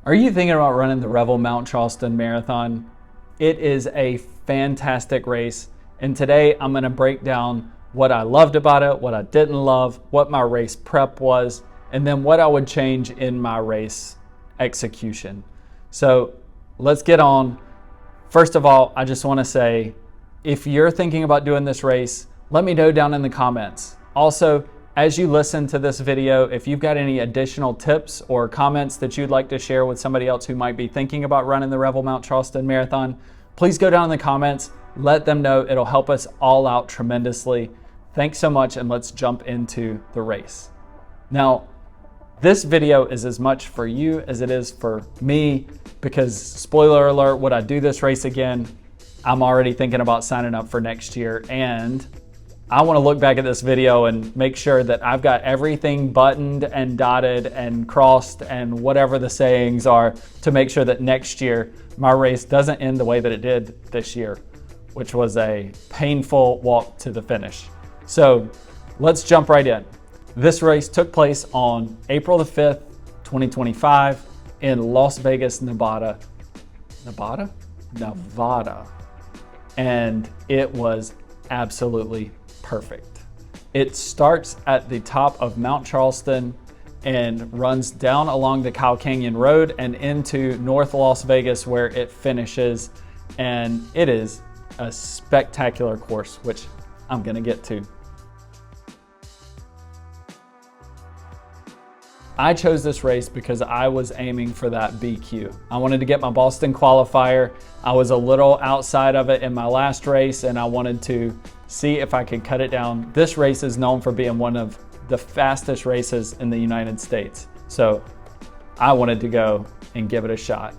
Are you thinking about running the Revel Mount Charleston Marathon? It is a fantastic race, and today I'm going to break down what I loved about it, what I didn't love, what my race prep was, and then what I would change in my race execution. So let's get on. First of all, I just want to say, if you're thinking about doing this race, let me know down in the comments. Also, as you listen to this video, if you've got any additional tips or comments that you'd like to share with somebody else who might be thinking about running the Revel Mount Charleston Marathon, please go down in the comments, let them know. It'll help us all out tremendously. Thanks so much, and let's jump into the race. Now, this video is as much for you as it is for me, because spoiler alert, would I do this race again? I'm already thinking about signing up for next year, and I want to look back at this video and make sure that I've got everything buttoned and dotted and crossed and whatever the sayings are to make sure that next year my race doesn't end the way that it did this year, which was a painful walk to the finish. So let's jump right in. This race took place on April the 5th, 2025 in Las Vegas, Nevada. Nevada. And it was absolutely perfect. It starts at the top of Mount Charleston and runs down along the Cow Canyon Road and into North Las Vegas, where it finishes. And it is a spectacular course, which I'm going to get to. I chose this race because I was aiming for that BQ. I wanted to get my Boston qualifier. I was a little outside of it in my last race, and I wanted to see if I could cut it down. This race is known for being one of the fastest races in the United States. So I wanted to go and give it a shot.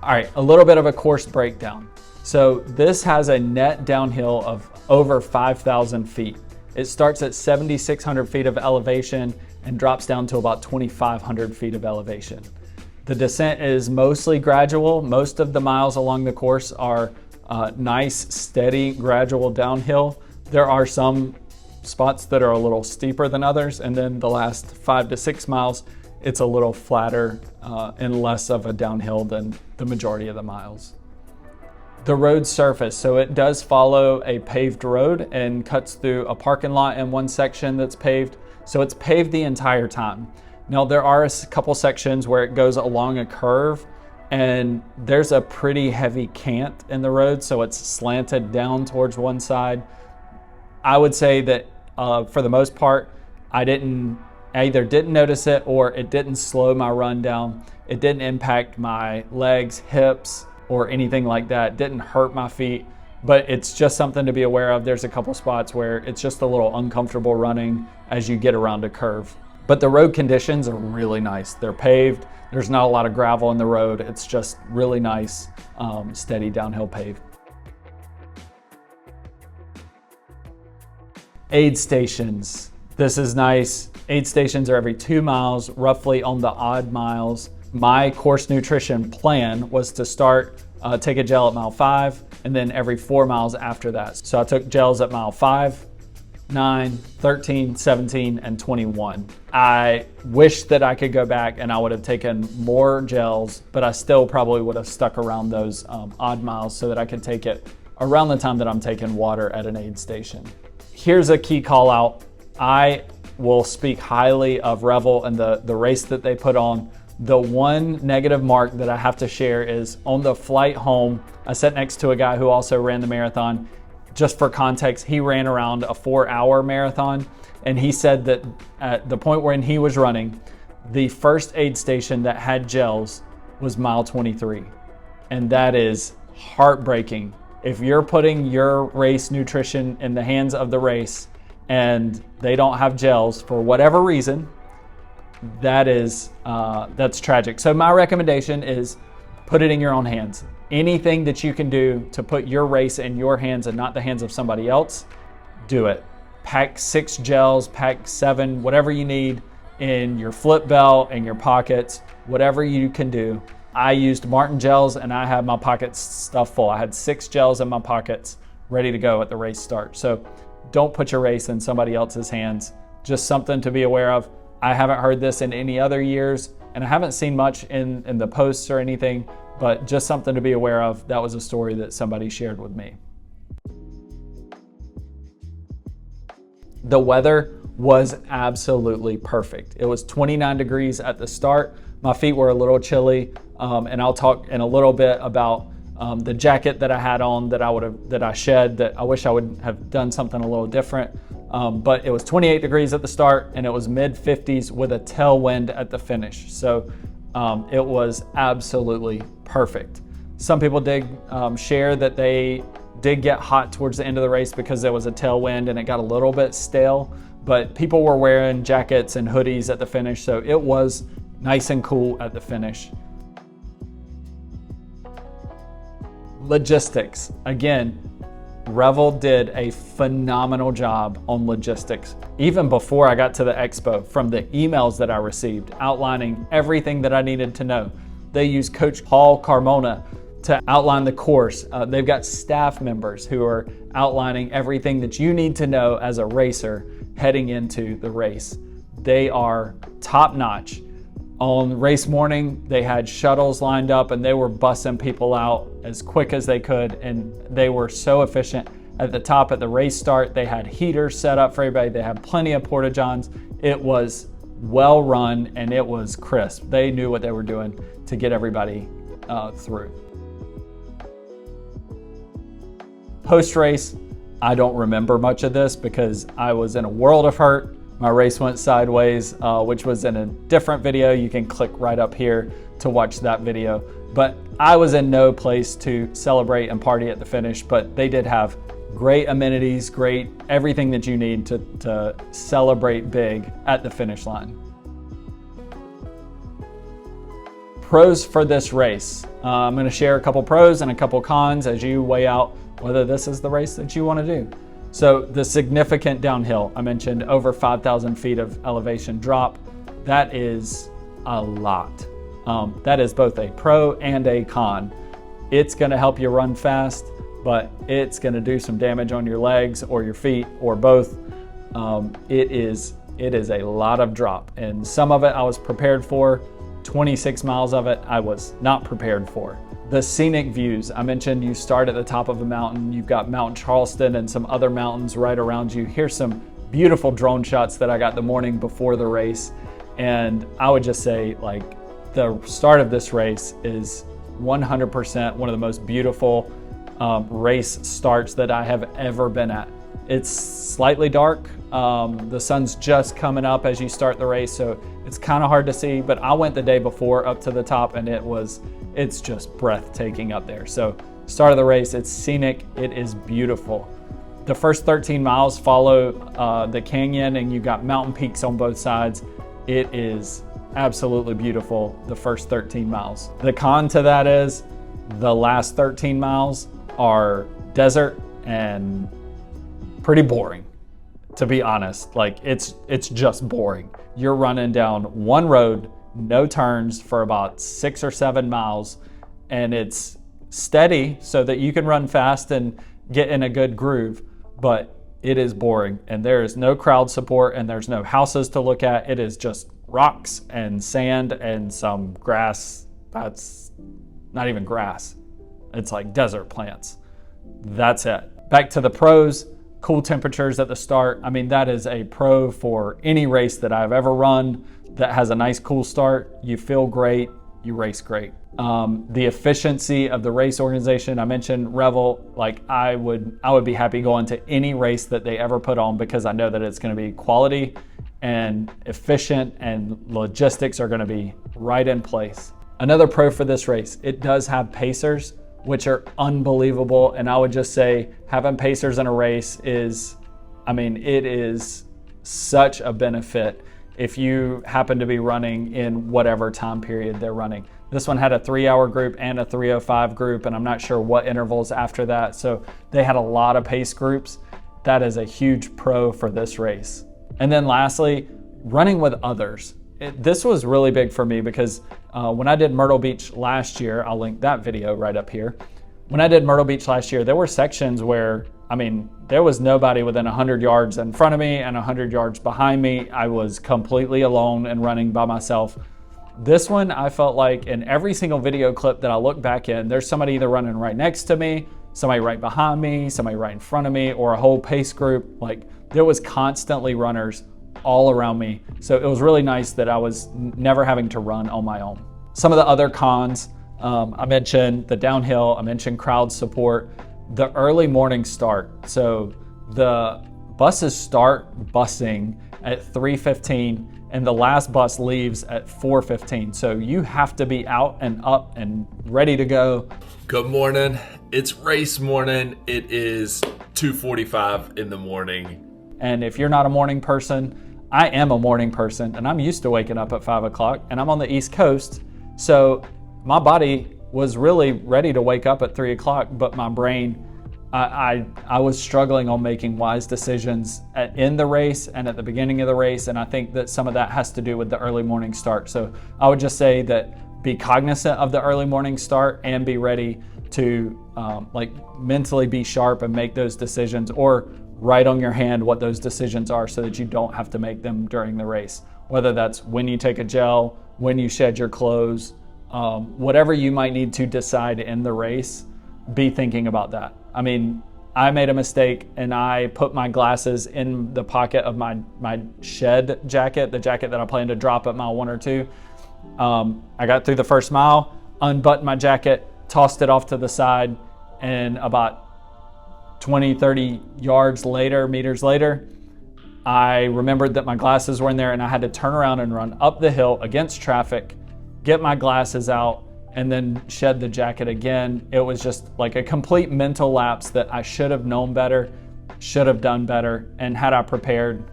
All right, a little bit of a course breakdown. So this has a net downhill of over 5,000 feet. It starts at 7,600 feet of elevation and drops down to about 2,500 feet of elevation. The descent is mostly gradual. Most of the miles along the course are nice, steady, gradual downhill. There are some spots that are a little steeper than others, and then the last 5 to 6 miles, it's a little flatter and less of a downhill than the majority of the miles. The road surface, so it does follow a paved road and cuts through a parking lot in one section that's paved. So it's paved the entire time. Now there are a couple sections where it goes along a curve, and there's a pretty heavy cant in the road, so it's slanted down towards one side. I would say that for the most part, I either didn't notice it or it didn't slow my run down. It didn't impact my legs, hips, or anything like that. It didn't hurt my feet, but it's just something to be aware of. There's a couple spots where it's just a little uncomfortable running as you get around a curve. But the road conditions are really nice. They're paved. There's not a lot of gravel in the road. It's just really nice, steady downhill paved. Aid stations. This is nice. Aid stations are every 2 miles, roughly on the odd miles. My course nutrition plan was to start, take a gel at mile 5, and then every 4 miles after that. So I took gels at mile 5, 9, 13, 17, and 21. I wish that I could go back and I would have taken more gels, but I still probably would have stuck around those odd miles so that I could take it around the time that I'm taking water at an aid station. Here's a key call out. I will speak highly of Revel and the race that they put on. The one negative mark that I have to share is on the flight home, I sat next to a guy who also ran the marathon. Just for context, he ran around a 4-hour marathon, and he said that at the point when he was running, the first aid station that had gels was mile 23. And that is heartbreaking. If you're putting your race nutrition in the hands of the race and they don't have gels for whatever reason, that's tragic. So my recommendation is put it in your own hands. Anything that you can do to put your race in your hands and not the hands of somebody else, do it. Pack 6 gels, pack 7, whatever you need in your flip belt, in your pockets, whatever you can do. I used Martin gels and I had my pockets stuffed full. I had 6 gels in my pockets ready to go at the race start. So don't put your race in somebody else's hands. Just something to be aware of. I haven't heard this in any other years, and I haven't seen much in the posts or anything, but just something to be aware of. That was a story that somebody shared with me. The weather was absolutely perfect. It was 29 degrees at the start. My feet were a little chilly, and I'll talk in a little bit about the jacket that I had on that I shed, that I wish I would have done something a little different. But it was 28 degrees at the start, and it was mid 50s with a tailwind at the finish. So it was absolutely perfect. Some people did share that they did get hot towards the end of the race because there was a tailwind and it got a little bit stale, but people were wearing jackets and hoodies at the finish, so it was nice and cool at the finish. Logistics. Again, Revel did a phenomenal job on logistics. Even before I got to the expo, from the emails that I received outlining everything that I needed to know. They used Coach Paul Carmona to outline the course. They've got staff members who are outlining everything that you need to know as a racer heading into the race. They are top notch. On race morning, they had shuttles lined up and they were bussing people out as quick as they could, and they were so efficient. At the top at the race start, they had heaters set up for everybody. They had plenty of porta-johns. It was well run and it was crisp. They knew what they were doing to get everybody through. Post-race, I don't remember much of this because I was in a world of hurt. My race went sideways, which was in a different video. You can click right up here to watch that video. But I was in no place to celebrate and party at the finish, but they did have great amenities, great everything that you need to celebrate big at the finish line. Pros for this race. I'm going to share a couple pros and a couple cons as you weigh out whether this is the race that you want to do. So the significant downhill, I mentioned over 5,000 feet of elevation drop. That is a lot. That is both a pro and a con. It's going to help you run fast, but it's going to do some damage on your legs or your feet or both. It is a lot of drop, and some of it I was prepared for. 26 miles of it I was not prepared for. The scenic views, I mentioned you start at the top of a mountain, you've got Mount Charleston and some other mountains right around you. Here's some beautiful drone shots that I got the morning before the race. And I would just say, like, the start of this race is 100% one of the most beautiful race starts that I have ever been at. It's slightly dark. The sun's just coming up as you start the race, so it's kind of hard to see, but I went the day before up to the top and it's just breathtaking up there. So start of the race, it's scenic, it is beautiful. The first 13 miles follow the canyon and you've got mountain peaks on both sides. It is absolutely beautiful, the first 13 miles. The con to that is the last 13 miles are desert and pretty boring, to be honest. Like it's just boring. You're running down one road, no turns for about 6 or 7 miles, and it's steady so that you can run fast and get in a good groove, but it is boring and there is no crowd support and there's no houses to look at. It is just rocks and sand and some grass. That's not even grass. It's like desert plants. That's it. Back to the pros. Cool temperatures at the start. I mean, that is a pro for any race that I've ever run that has a nice cool start. You feel great, you race great. The efficiency of the race organization, I mentioned Revel. Like I would be happy going to any race that they ever put on because I know that it's going to be quality and efficient and logistics are going to be right in place. Another pro for this race, it does have pacers, which are unbelievable. And I would just say having pacers in a race is, I mean, it is such a benefit if you happen to be running in whatever time period they're running. This one had a 3-hour group and a 3:05 group, and I'm not sure what intervals after that. So they had a lot of pace groups. That is a huge pro for this race. And then lastly, running with others. This was really big for me because when I did Myrtle Beach last year, I'll link that video right up here. When I did Myrtle Beach last year, there were sections where I mean, there was nobody within 100 yards in front of me and 100 yards behind me. I was completely alone and running by myself. This one, I felt like in every single video clip that I look back in, there's somebody either running right next to me, somebody right behind me, somebody right in front of me, or a whole pace group. Like, there was constantly runners all around me. So it was really nice that I was never having to run on my own. Some of the other cons, I mentioned the downhill, I mentioned crowd support, the early morning start. So the buses start busing at 3:15 and the last bus leaves at 4:15. So you have to be out and up and ready to go. Good morning. It's race morning. It is 2:45 in the morning. And if you're not a morning person, I am a morning person and I'm used to waking up at 5 o'clock and I'm on the East Coast. So my body was really ready to wake up at 3 o'clock, but my brain, I was struggling on making wise decisions in the race and at the beginning of the race. And I think that some of that has to do with the early morning start. So I would just say that be cognizant of the early morning start and be ready to mentally be sharp and make those decisions, or write on your hand what those decisions are so that you don't have to make them during the race. Whether that's when you take a gel, when you shed your clothes, whatever you might need to decide in the race, be thinking about that. I mean, I made a mistake and I put my glasses in the pocket of my shed jacket, the jacket that I plan to drop at mile 1 or 2. I got through the first mile, unbuttoned my jacket, tossed it off to the side, and about 20, 30 meters later, I remembered that my glasses were in there and I had to turn around and run up the hill against traffic, get my glasses out, and then shed the jacket again. It was just like a complete mental lapse that I should have known better, should have done better, and had I prepared,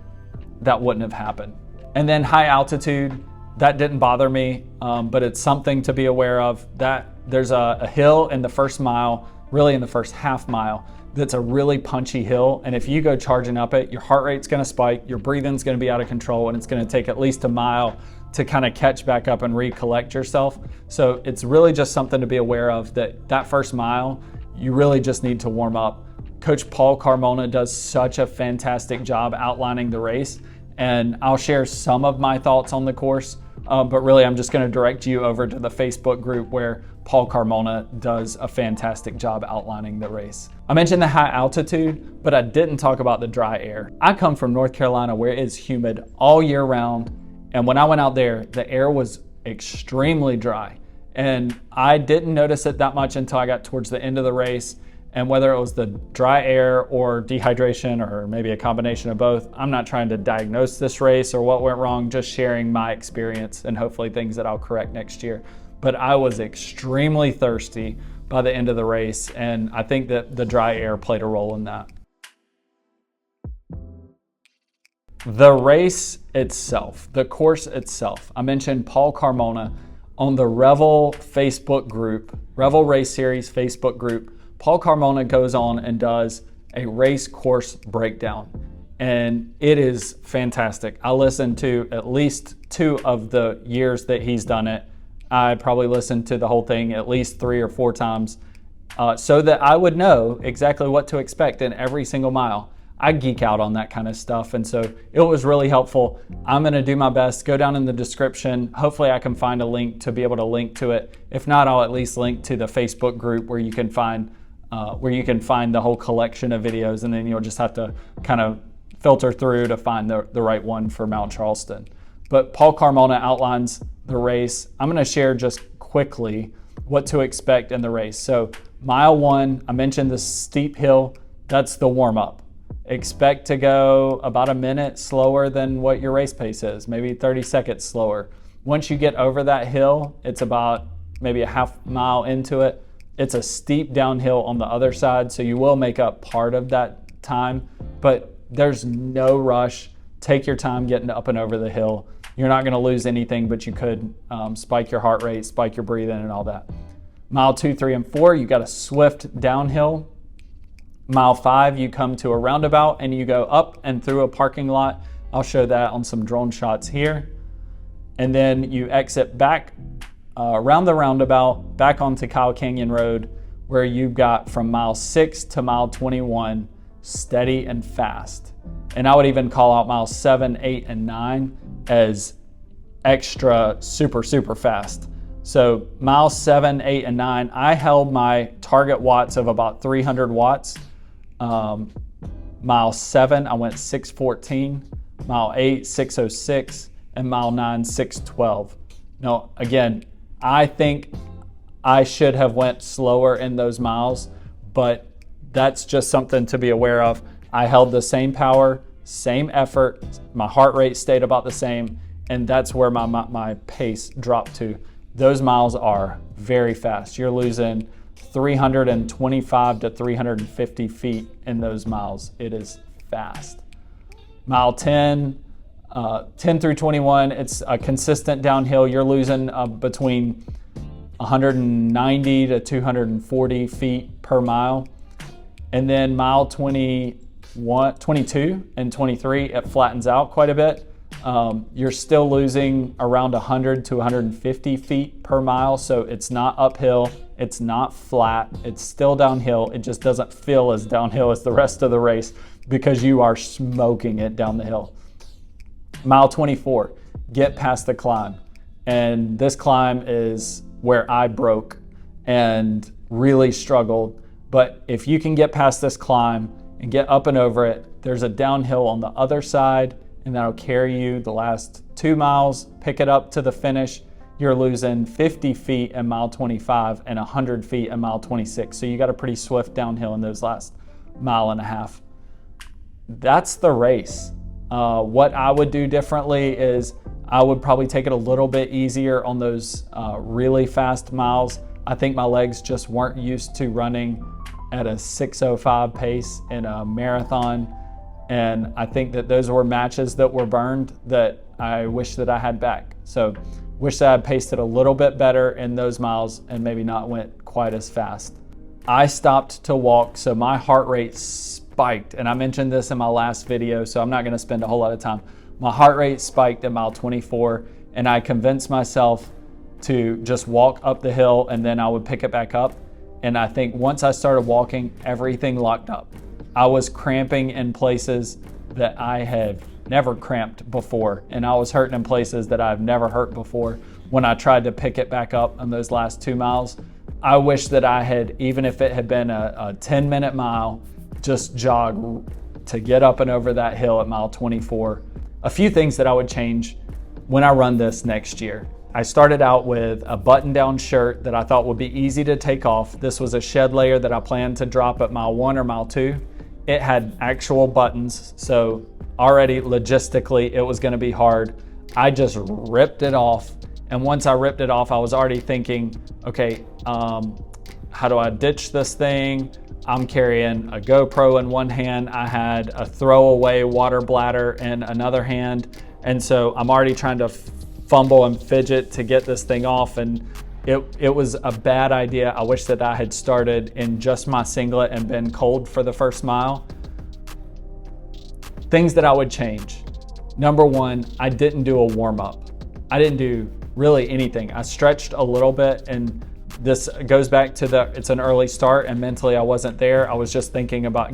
that wouldn't have happened. And then high altitude, that didn't bother me, but it's something to be aware of. That there's a hill in the first mile, really in the first half mile, that's a really punchy hill. And if you go charging up it, your heart rate's gonna spike, your breathing's gonna be out of control, and it's gonna take at least a mile to kind of catch back up and recollect yourself. So it's really just something to be aware of, that first mile, you really just need to warm up. Coach Paul Carmona does such a fantastic job outlining the race, and I'll share some of my thoughts on the course, but really I'm just gonna direct you over to the Facebook group where Paul Carmona does a fantastic job outlining the race. I mentioned the high altitude, but I didn't talk about the dry air. I come from North Carolina where it's humid all year round, and when I went out there, the air was extremely dry. And I didn't notice it that much until I got towards the end of the race. And whether it was the dry air or dehydration or maybe a combination of both, I'm not trying to diagnose this race or what went wrong, just sharing my experience and hopefully things that I'll correct next year. But I was extremely thirsty by the end of the race, and I think that the dry air played a role in that. The race itself, the course itself, I mentioned Paul Carmona on the Revel Facebook group, Revel Race Series Facebook group. Paul Carmona goes on and does a race course breakdown, and it is fantastic. I listened to at least 2 of the years that he's done it. I probably listened to the whole thing at least 3 or 4 times so that I would know exactly what to expect in every single mile. I geek out on that kind of stuff, and so it was really helpful. I'm gonna do my best. Go down in the description. Hopefully I can find a link to be able to link to it. If not, I'll at least link to the Facebook group where you can find the whole collection of videos, and then you'll just have to kind of filter through to find the right one for Mount Charleston. But Paul Carmona outlines the race. I'm gonna share just quickly what to expect in the race. So mile 1, I mentioned the steep hill, that's the warm up. Expect to go about a minute slower than what your race pace is, maybe 30 seconds slower. Once you get over that hill, it's about maybe a half mile into it. It's a steep downhill on the other side, so you will make up part of that time, but there's no rush. Take your time getting up and over the hill. You're not gonna lose anything, but you could spike your heart rate, spike your breathing and all that. Mile 2, 3, and 4, you got a swift downhill. Mile 5, you come to a roundabout and you go up and through a parking lot. I'll show that on some drone shots here. And then you exit back around the roundabout, back onto Kyle Canyon Road, where you've got from mile 6 to mile 21, steady and fast. And I would even call out miles 7, 8, and 9 as extra super fast. So miles 7, 8, and 9, I held my target watts of about 300 watts. Mile 7, I went 614. Mile 8, 606. And mile 9, 612. Now, again, I think I should have went slower in those miles, but that's just something to be aware of. I held the same power, same effort. My heart rate stayed about the same, and that's where my pace dropped to. Those miles are very fast. You're losing 325 to 350 feet in those miles. It is fast. Mile 10 through 21, it's a consistent downhill. You're losing between 190 to 240 feet per mile. And then mile 21, 22 and 23, it flattens out quite a bit. You're still losing around 100 to 150 feet per mile. So it's not uphill, it's not flat, it's still downhill. It just doesn't feel as downhill as the rest of the race because you are smoking it down the hill. Mile 24, get past the climb. And this climb is where I broke and really struggled. But if you can get past this climb and get up and over it, there's a downhill on the other side, and that'll carry you the last 2 miles, pick it up to the finish. You're losing 50 feet in mile 25 and 100 feet in mile 26. So you got a pretty swift downhill in those last mile and a half. That's the race. What I would do differently is I would probably take it a little bit easier on those really fast miles. I think my legs just weren't used to running at a 6:05 pace in a marathon. And I think that those were matches that were burned that I wish that I had back. So wish that I had paced it a little bit better in those miles and maybe not went quite as fast. I stopped to walk, so my heart rate spiked. And I mentioned this in my last video, so I'm not gonna spend a whole lot of time. My heart rate spiked at mile 24, and I convinced myself to just walk up the hill and then I would pick it back up. And I think once I started walking, everything locked up. I was cramping in places that I had never cramped before, and I was hurting in places that I've never hurt before when I tried to pick it back up on those last 2 miles. I wish that I had, even if it had been a 10-minute mile, just jog to get up and over that hill at mile 24. A few things that I would change when I run this next year. I started out with a button-down shirt that I thought would be easy to take off. This was a shed layer that I planned to drop at mile 1 or mile 2. It had actual buttons, so already logistically it was going to be hard. I just ripped it off, and once I ripped it off, I was already thinking, okay, how do I ditch this thing? I'm carrying a GoPro in one hand. I had a throwaway water bladder in another hand, and so I'm already trying to fumble and fidget to get this thing off, and it was a bad idea. I wish that I had started in just my singlet and been cold for the first mile. Things that I would change. Number 1, I didn't do a warm-up. I didn't do really anything. I stretched a little bit, and this goes back to it's an early start, and mentally I wasn't there. I was just thinking about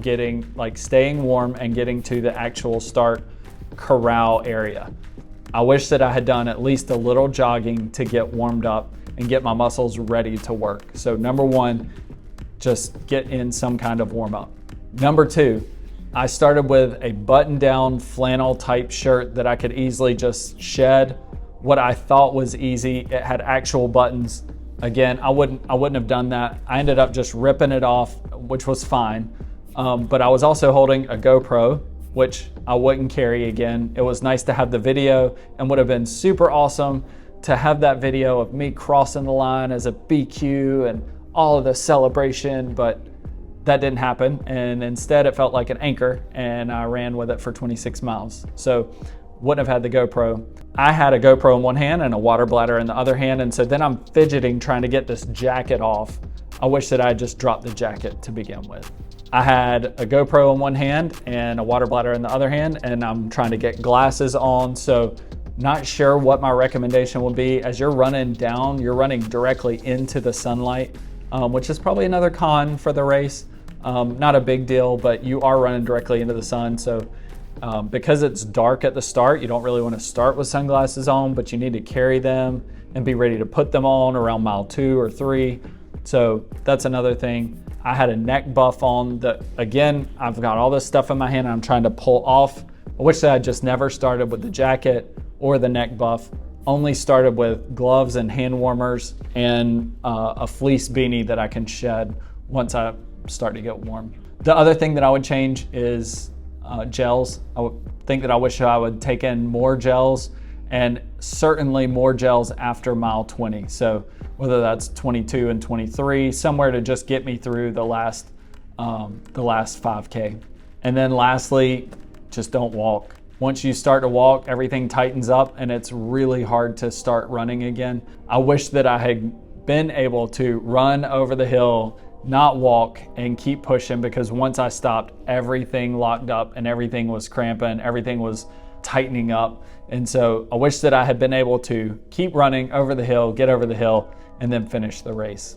staying warm and getting to the actual start corral area. I wish that I had done at least a little jogging to get warmed up and get my muscles ready to work. So number 1, just get in some kind of warm up. Number 2, I started with a button-down flannel type shirt that I could easily just shed. What I thought was easy, it had actual buttons. Again, I wouldn't have done that. I ended up just ripping it off, which was fine. But I was also holding a GoPro, which I wouldn't carry again. It was nice to have the video, and would have been super awesome to have that video of me crossing the line as a BQ and all of the celebration, but that didn't happen. And instead it felt like an anchor, and I ran with it for 26 miles. So wouldn't have had the GoPro. I had a GoPro in one hand and a water bladder in the other hand, and so then I'm fidgeting trying to get this jacket off. I wish that I had just dropped the jacket to begin with. I had a GoPro in one hand and a water bladder in the other hand, and I'm trying to get glasses on, so not sure what my recommendation would be. As you're running down, you're running directly into the sunlight, which is probably another con for the race, Not a big deal, but you are running directly into the sun. So because it's dark at the start, you don't really want to start with sunglasses on, but you need to carry them and be ready to put them on around mile 2 or 3. So that's another thing. I had a neck buff on that. Again, I've got all this stuff in my hand and I'm trying to pull off. I wish that I just never started with the jacket or the neck buff. Only started with gloves and hand warmers and a fleece beanie that I can shed once I start to get warm. The other thing that I would change is gels. I would think that I wish I would take in more gels, and certainly more gels after mile 20. So whether that's 22 and 23, somewhere to just get me through the last 5K. And then lastly, just don't walk. Once you start to walk, everything tightens up and it's really hard to start running again. I wish that I had been able to run over the hill, not walk, and keep pushing, because once I stopped, everything locked up and everything was cramping, everything was tightening up. And so I wish that I had been able to keep running over the hill, get over the hill, and then finish the race.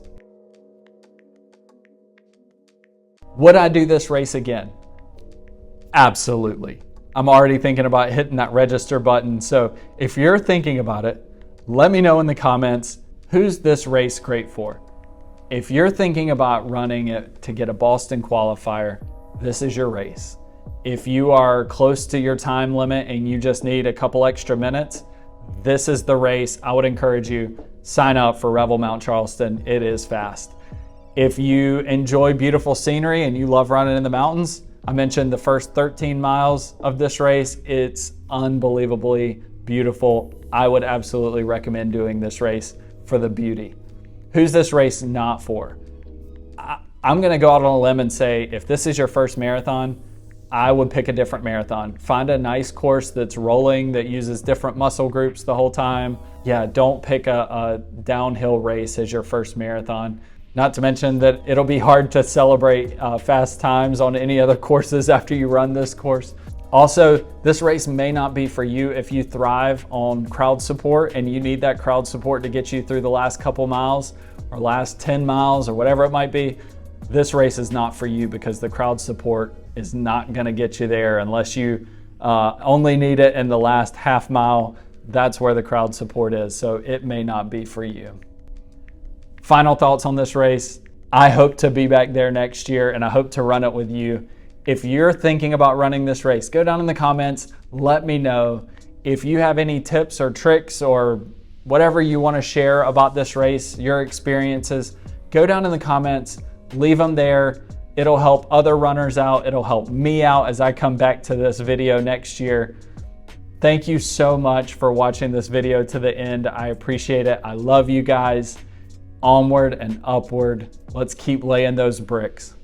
Would I do this race again? Absolutely. I'm already thinking about hitting that register button. So if you're thinking about it, let me know in the comments, who's this race great for? If you're thinking about running it to get a Boston qualifier, this is your race. If you are close to your time limit and you just need a couple extra minutes, this is the race. I would encourage you, sign up for Revel Mount Charleston. It is fast. If you enjoy beautiful scenery and you love running in the mountains, I mentioned the first 13 miles of this race. It's unbelievably beautiful. I would absolutely recommend doing this race for the beauty. Who's this race not for? I'm gonna go out on a limb and say, if this is your first marathon, I would pick a different marathon. Find a nice course that's rolling, that uses different muscle groups the whole time. Yeah, don't pick a downhill race as your first marathon. Not to mention that it'll be hard to celebrate fast times on any other courses after you run this course. Also, this race may not be for you if you thrive on crowd support and you need that crowd support to get you through the last couple miles or last 10 miles or whatever it might be. This race is not for you because the crowd support is not gonna get you there unless you only need it in the last half mile. That's where the crowd support is, so it may not be for you. Final thoughts on this race. I hope to be back there next year and I hope to run it with you. If you're thinking about running this race, go down in the comments, let me know. If you have any tips or tricks or whatever you want to share about this race, your experiences, go down in the comments, leave them there. It'll help other runners out. It'll help me out as I come back to this video next year. Thank you so much for watching this video to the end. I appreciate it. I love you guys. Onward and upward. Let's keep laying those bricks.